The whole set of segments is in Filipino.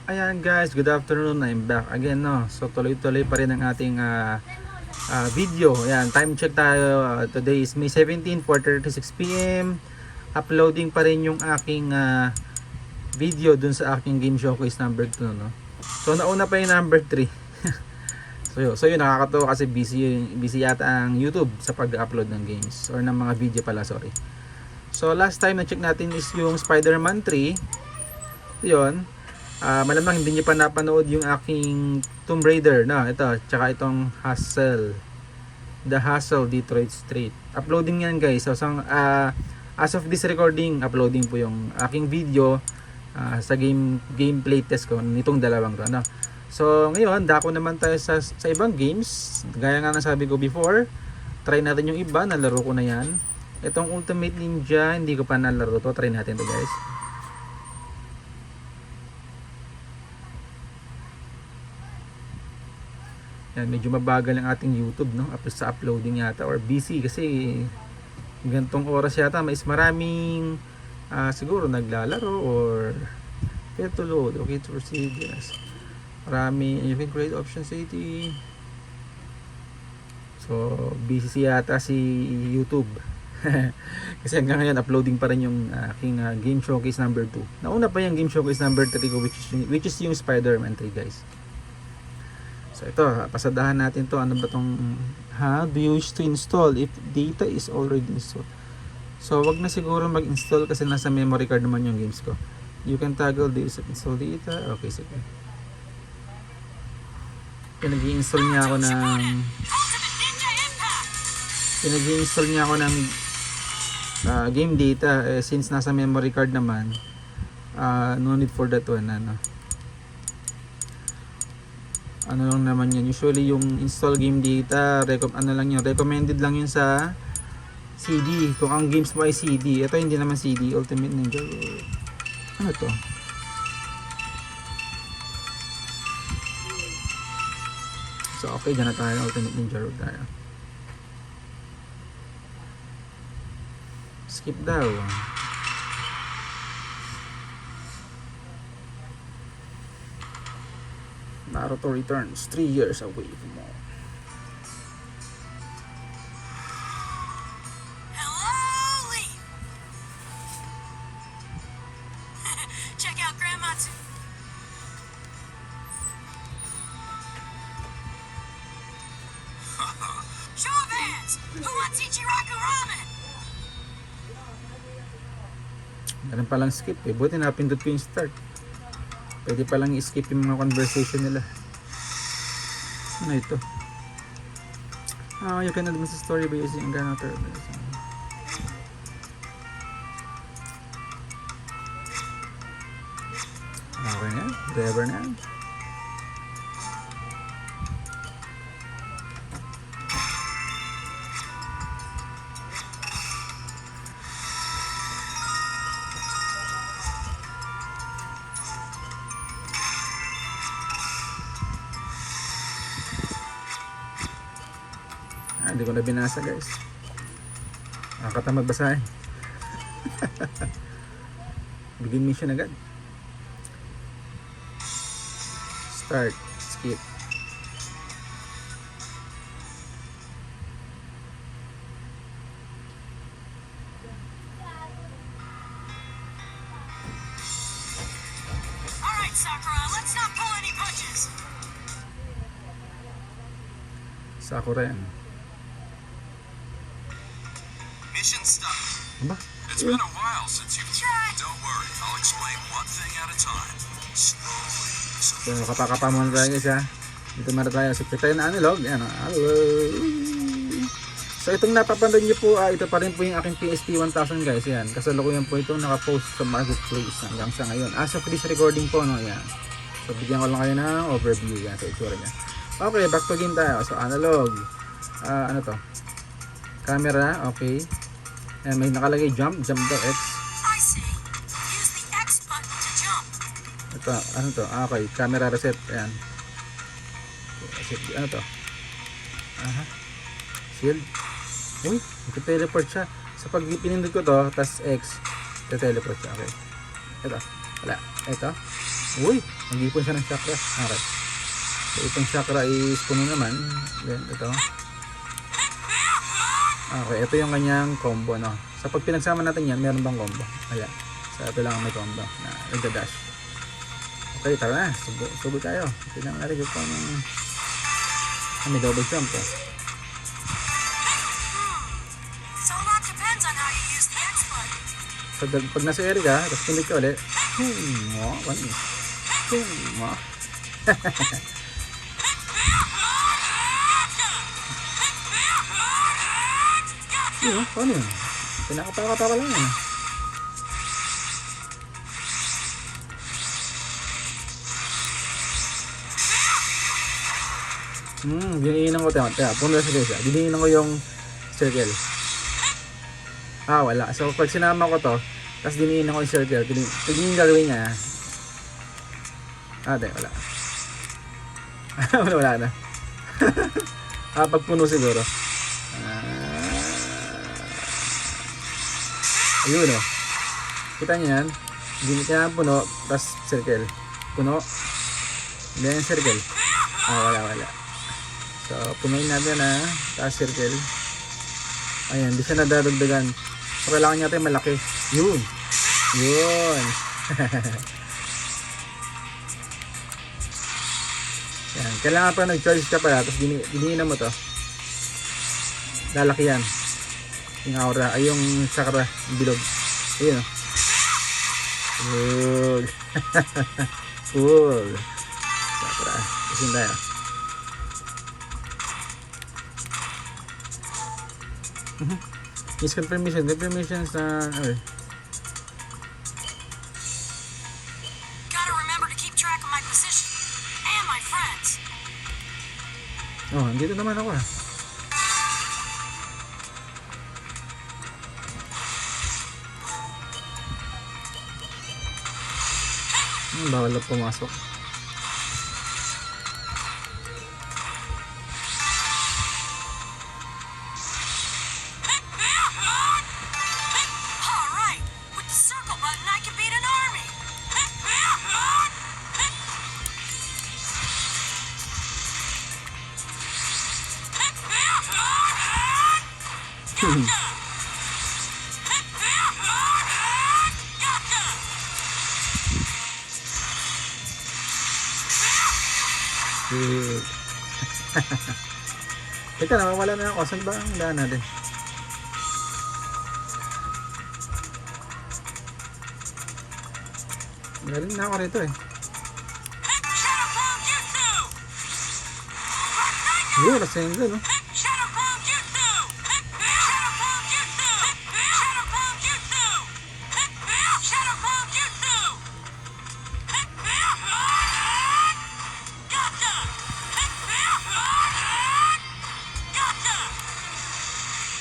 Ayan guys, good afternoon. I'm back again, no. So tuloy-tuloy pa rin ang ating video. Ayan, time check tayo. Today is May 17, 4:36 PM. Uploading pa rin yung aking video dun sa aking game showcase number 2, no. So nauna pa yung number 3. So yun nakakatawa kasi busy yata ang YouTube sa pag-upload ng games or ng mga video pala, sorry. So last time na check natin is yung Spider-Man 3. Yun. Malamang hindi niyo pa napanood yung aking Tomb Raider na ito, tsaka itong Hustle, The Hustle Detroit Street. Uploading yan guys. So as of this recording, uploading po yung aking video sa gameplay test ko nitong dalawang to, no? So ngayon dako naman tayo sa ibang games. Gaya nga ng sabi ko before, try natin yung iba. Nalaro ko na yan. Itong Ultimate Ninja hindi ko pa nalaro to. Try natin to guys. Yan, medyo mabagal ang ating YouTube, no? Sa uploading yata or busy kasi gantong oras yata mais maraming siguro naglalaro or fail to load. Okay to proceed, yes. Marami, you can create option city. So busy yata si YouTube. Kasi hanggang ngayon uploading pa rin yung aking game showcase number 2. Nauna pa yung game showcase number 3 ko, which is yung Spider-Man 3 guys. So ito, pasadahan natin to. Ano ba tong do you wish to install if data is already installed? So wag na siguro mag-install kasi nasa memory card naman yung games ko. You can toggle this install data. Okay, sige. Pinag-i-install niya ako ng game data since nasa memory card naman. No need for that one, ano lang naman yan, usually yung install game data recommended lang yun sa CD kung ang games mo ay CD. Ito hindi naman CD. Ultimate Ninja, ano to? So okay, dyan na tayo. Ultimate Ninja Road tayo. Skip daw. Naruto returns 3 years away from home. Hello, Lee. Check out Grandma's. Show of hands. Who wants Ichiraku ramen? Meron palang skip eh. Buti napindot ko yung start. Pwede palang i-skip yung mga conversation nila. Ano ito? You can advance the story by using Granite. Okay na. Driver na. Hindi ko na binasa guys. Nakakatamad basahin. Begin mission agad. Start. Skip. Alright, Sakura, let's not pull any punches. Sakura yan. Mission stop. Aba? It's been a while since you've tried. Don't worry, I'll explain one thing at a time. Slowly. So kapakapa muna tayo guys ha. Dito muna tayo. So tayo na analog. Yan, So itong napapanood nyo po, ito pa rin po yung aking PSP 1000 guys. Yan. Kasalukuyan po itong nakapost sa marketplace hanggang sa ngayon. As of this recording po, no? Yan. So bigyan ko lang kayo ng overview yan sa itsura niya. Okay, back to game tayo. So analog. Ano to? Camera, okay. And may nakalagay jump daw X. I see. Use the X button to jump. Ito, ano to? Okay, camera reset. Ayan. Reset, ano to? Shield. Uy, nagte-teleport siya. So pag pinindot ko to, tas X, nagte-teleport siya. Okay. Ito. Wala. Ito. Uy, nag-ipon siya ng chakra. Okay. So, itong chakra is puno naman. Then, ito. Okay, ito yung kanyang combo, no? So, pag pinagsama natin yan, meron bang combo? Ayan. So, ito lang ang may combo na nagda-dash. Okay, tara na. Subo tayo. Tingnan natin kung paano may double jump, oh. So a lot depends on how you use the X button. So, pag nasa area ka, tapos pindig ka ulit. Panis. Yun, paano yun? Pinakatawa-tawa lang yun. Diniinan ko tayo. Punta sa guys. Diniinan ko yung circle. Wala. So, pag sinama ko to, tapos diniinan ko yung circle, tignan yung gagawin niya. Wala. wala na. Pag puno siguro. Ayun, oh. Kita niyo yan? Kailangan puno, tapos circle. Puno. Then circle. Wala. So, punuin natin tapos circle. Ayan, di siya nadadagdagan. So, kailangan niya tayo malaki. Yun. Yan. Kailangan pa nag-charge ka pala, tapos diniinan mo to. Lalaki yan. Yung aura, ay yung chakra, yung bilog. Ayun, oh. Cool. Chakra. Kasin tayo. Is confirmation sa Gotta remember to keep track of my position and my friends. Dito naman ako bawal na pumasok. Alright, with the circle button I can beat an army. Teka na, wala na ako. Saan ba ang daan natin? Galing na ako rito Yun, Rasengan, no?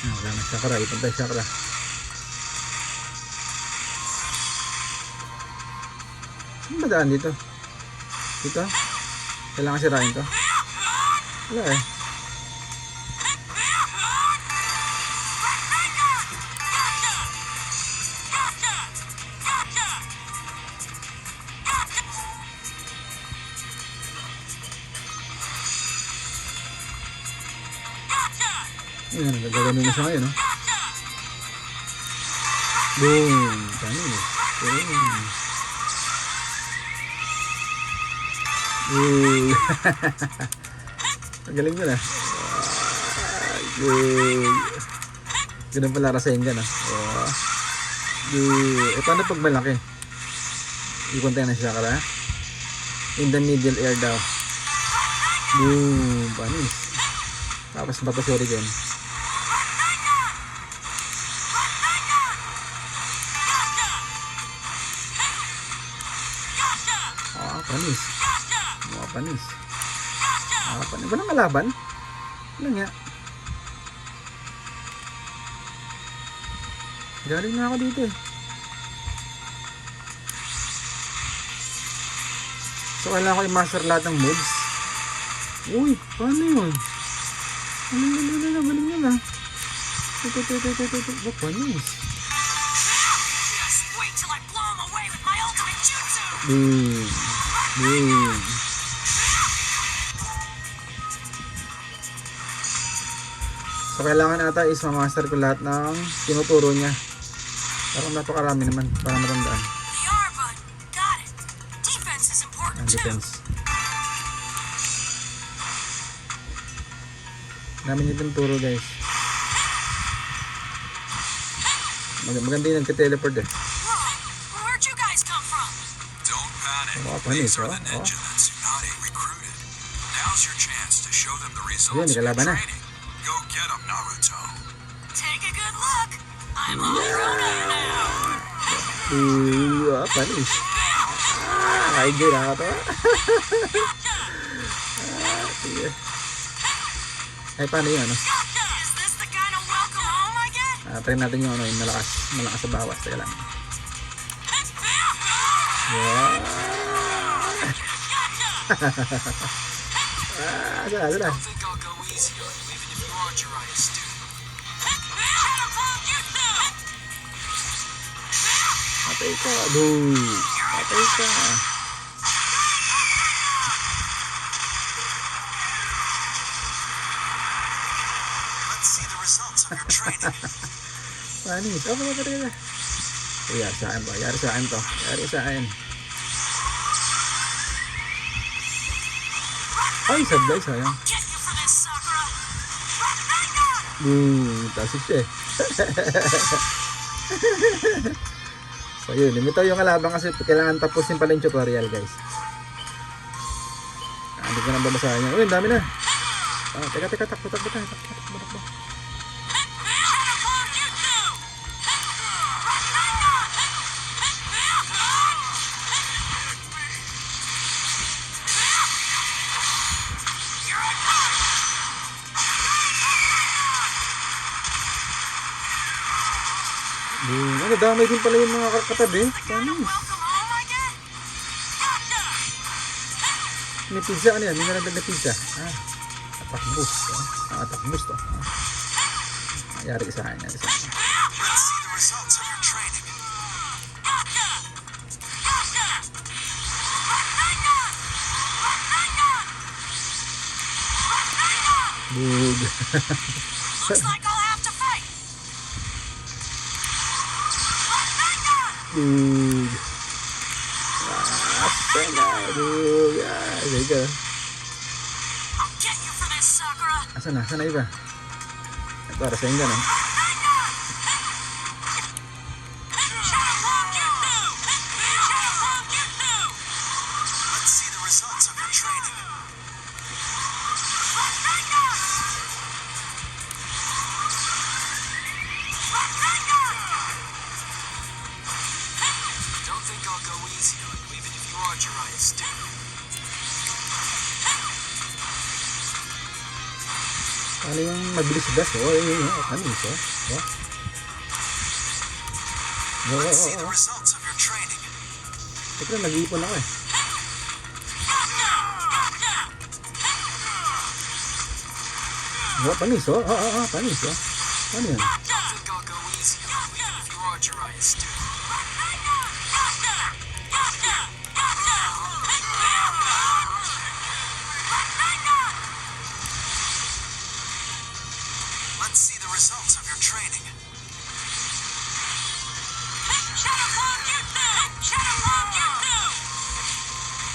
Wala na chakra, ipantay chakra. Saan ba daan dito? Dito? Kailangan sirain to? Wala Ayan, gagawin na siya ngayon, no? Boom! Panis. Boom! Magaling mo na. Ganun pala Rasengan, no? Paano pag malaki? Ikon tayo na siya kara. In the middle air daw. Boom! Panis. Tapos bato shuriken. Panis. Panis. Panis. Walang kalaban? Ano nga? Galing na ako dito So, kailangan ko i-master lahat ng moves. Uy, paano yun? Galing na. Ba't panis? Just wait till I blow him away with my ultimate jutsu. Boom. Boom. So kailangan ata is ma-master ko lahat ng tinuturo niya. Parang napakarami naman para matandaan. The R button. Got it. Defense is important Ang too. defense. Namin yung turo guys. Maganda yung nagka-teleport eh. Whoa, where'd you guys come from? Don't panic. Oh, panis, These are oh, the ninja that Tsunade recruited. Now's your chance to show them the results Yan, of your kalaban na. training. Go get them, Naruto. Take a good look. I'm all grown up now. Panis. Ay, gila ka to. Sige. Ay, paano yun? Ano? Is this the kind of welcome home I get? Try natin yung ano, yung malakas sa bawas. Teka lang. Wow. Sala. Don't think I'll go easy on you, even if you are Jiraiya's student. Patay ka. Boom. Patay ka. Let's see the results of your training. Panis. Oh, patay na. Yari sa akin to. Yari sa akin to. Yari sa akin. Ay, sablay. Sayang. Get you for this, Sakura. Boom. Tasik siya eh. So yun, limitaw yung kalaban kasi kailangan tapusin pala yung tutorial guys. Hindi ko nang babasahin yan. Uy, ang dami na. Teka, takbo. Boom. Ano, damay din pala yung mga katabi. Panis. Welcome home I get? May pizza, ano yan? May nalagdag na pizza. Attack boost. Attack boost to. Yari ka sa akin. Let's see the results of your training. Boog. Looks like I'll have to fight. Boog. Boog. There you go. I'll get you for this, Sakura. Asan na? Saan na iba? Ito, Rasengan eh. Let's see the results of your training. Don't think I'll go easy on you, even if you are Jiraiya's student. Ano yung mabilis gas? Yun. Panis, oh. Let's see the results of your training. Ito na, nag-iipon ako eh. Panis, oh. Panis, oh. Ano yan? Don't think I'll go easy on you, even if you are Jiraiya's student. Let's see the results of your training.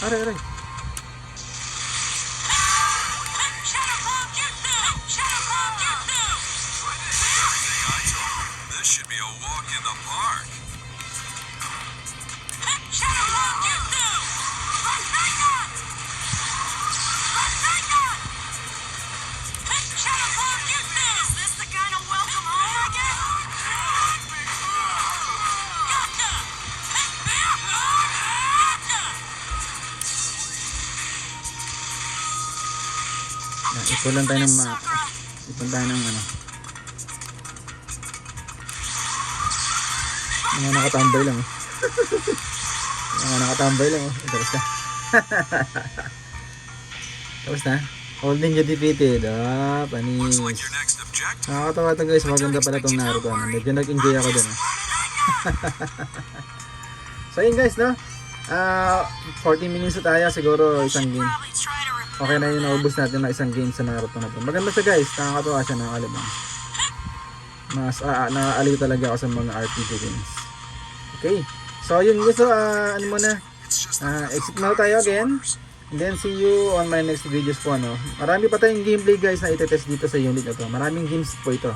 Aray. Everything I told, this should be a walk in the park. Is this the kind of welcome home I get? Ipon lang tayo ng ipon tayo ng ano. Mga nakatambay lang oh. Mga nakatambay lang oh. Tapos na. Tapos na. All ninja defeated. Panis. Looks like your next objective. Nakakatawa ito guys. Maganda pala itong Naruto. Medyo nag-enjoy ako dun. So yun guys, no? 40 minutes na tayo, siguro isang game. Probably try to repair Okay na yun, naubos natin na isang game sa Naruto na to. Maganda siya guys, nakakatuwa siya, nakakalibang. Nakaaliw talaga ako sa mga RPG games. Okay, so yun guys, so ano muna, exit na tayo again. And then see you on my next videos po, ano. Marami pa tayong gameplay guys na itetest dito sa unit na to. Maraming games po ito.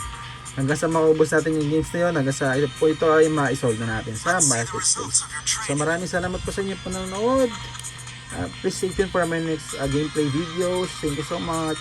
Hanggang sa maubos natin yung games na yun, hanggang sa ito po ito ay ma-solve na natin sa marketplace. So maraming salamat po sa inyo panonood. Please stay tuned for my next gameplay videos. Thank you so much.